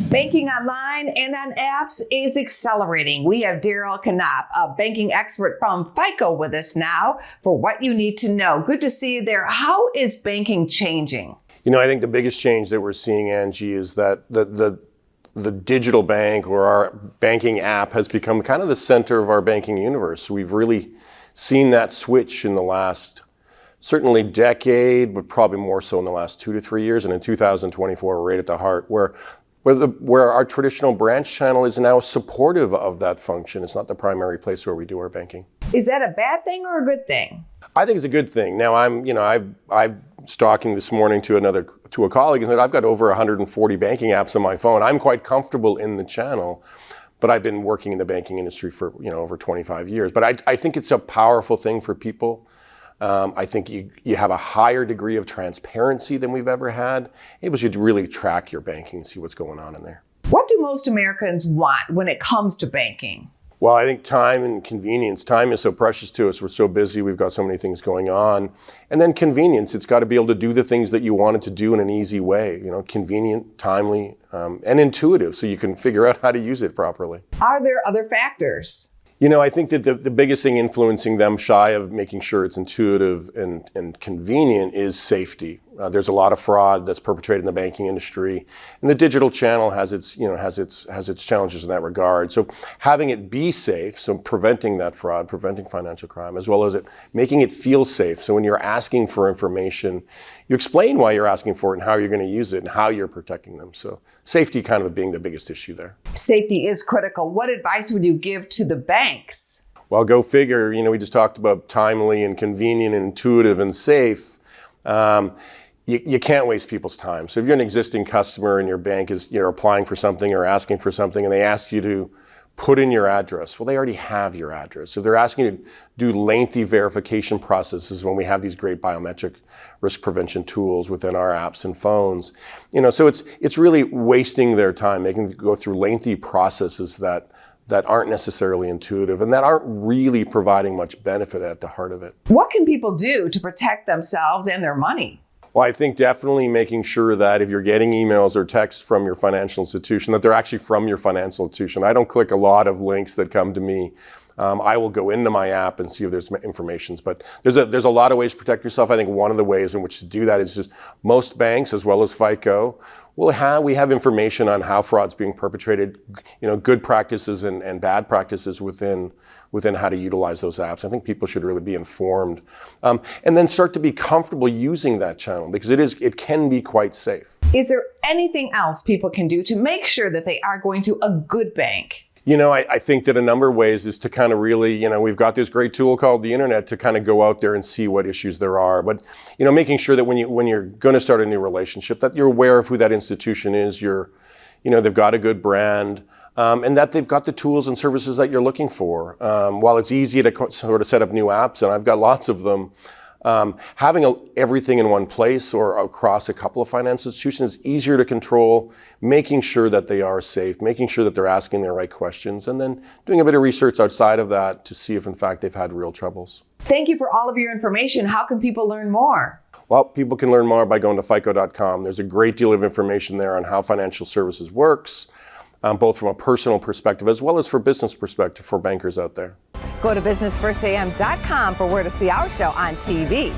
Banking online and on apps is accelerating. We have Darryl, Knopp, a banking expert from FICO, with us now for what you need to know. Good to see you there. How is banking changing? You know, I think the biggest change that we're seeing, Angie, is that the digital bank or our banking app has become kind of the center of our banking universe. We've really seen that switch in the last certainly decade, but probably more so in the last 2 to 3 years. And in 2024, we're right at the heart where our traditional branch channel is now supportive of that function. It's not the primary place where we do our banking. Is that a bad thing or a good thing? I think it's a good thing. Now, I'm talking this morning to a colleague and said, I've got over 140 banking apps on my phone. I'm quite comfortable in the channel, but I've been working in the banking industry for over 25 years. But I think it's a powerful thing for people. I think you have a higher degree of transparency than we've ever had. Able to really track your banking and see what's going on in there. What do most Americans want when it comes to banking? Well, I think time and convenience. Time is so precious to us. We're so busy. We've got so many things going on. And then convenience. It's got to be able to do the things that you wanted to do in an easy way. Convenient, timely, and intuitive, so you can figure out how to use it properly. Are there other factors? I think that the biggest thing influencing them shy of making sure it's intuitive and convenient is safety. There's a lot of fraud that's perpetrated in the banking industry, and the digital channel has its challenges in that regard. So having it be safe, so preventing that fraud, preventing financial crime, as well as making it feel safe. So when you're asking for information, you explain why you're asking for it and how you're going to use it and how you're protecting them. So safety kind of being the biggest issue there. Safety is critical. What advice would you give to the banks? Well, go figure. We just talked about timely and convenient and intuitive and safe. You can't waste people's time. So if you're an existing customer and your bank is applying for something or asking for something and they ask you to put in your address, well, they already have your address. So if they're asking you to do lengthy verification processes when we have these great biometric risk prevention tools within our apps and phones, so it's really wasting their time, making them go through lengthy processes that aren't necessarily intuitive and that aren't really providing much benefit at the heart of it. What can people do to protect themselves and their money? Well, I think definitely making sure that if you're getting emails or texts from your financial institution, that they're actually from your financial institution. I don't click a lot of links that come to me. I will go into my app and see if there's information. But there's a lot of ways to protect yourself. I think one of the ways in which to do that is just most banks, as well as FICO, we have information on how fraud's being perpetrated, good practices and bad practices within how to utilize those apps. I think people should really be informed, and then start to be comfortable using that channel because it can be quite safe. Is there anything else people can do to make sure that they are going to a good bank? I think that a number of ways is to kind of really, we've got this great tool called the internet to kind of go out there and see what issues there are. But, making sure that when you're going to start a new relationship, that you're aware of who that institution is, they've got a good brand, and that they've got the tools and services that you're looking for. While it's easy to sort of set up new apps, and I've got lots of them, having everything in one place or across a couple of financial institutions is easier to control, making sure that they are safe, making sure that they're asking the right questions, and then doing a bit of research outside of that to see if in fact they've had real troubles. Thank you for all of your information. How can people learn more? Well, people can learn more by going to FICO.com. There's a great deal of information there on how financial services works, both from a personal perspective as well as for business perspective for bankers out there. Go to businessfirstam.com for where to see our show on TV.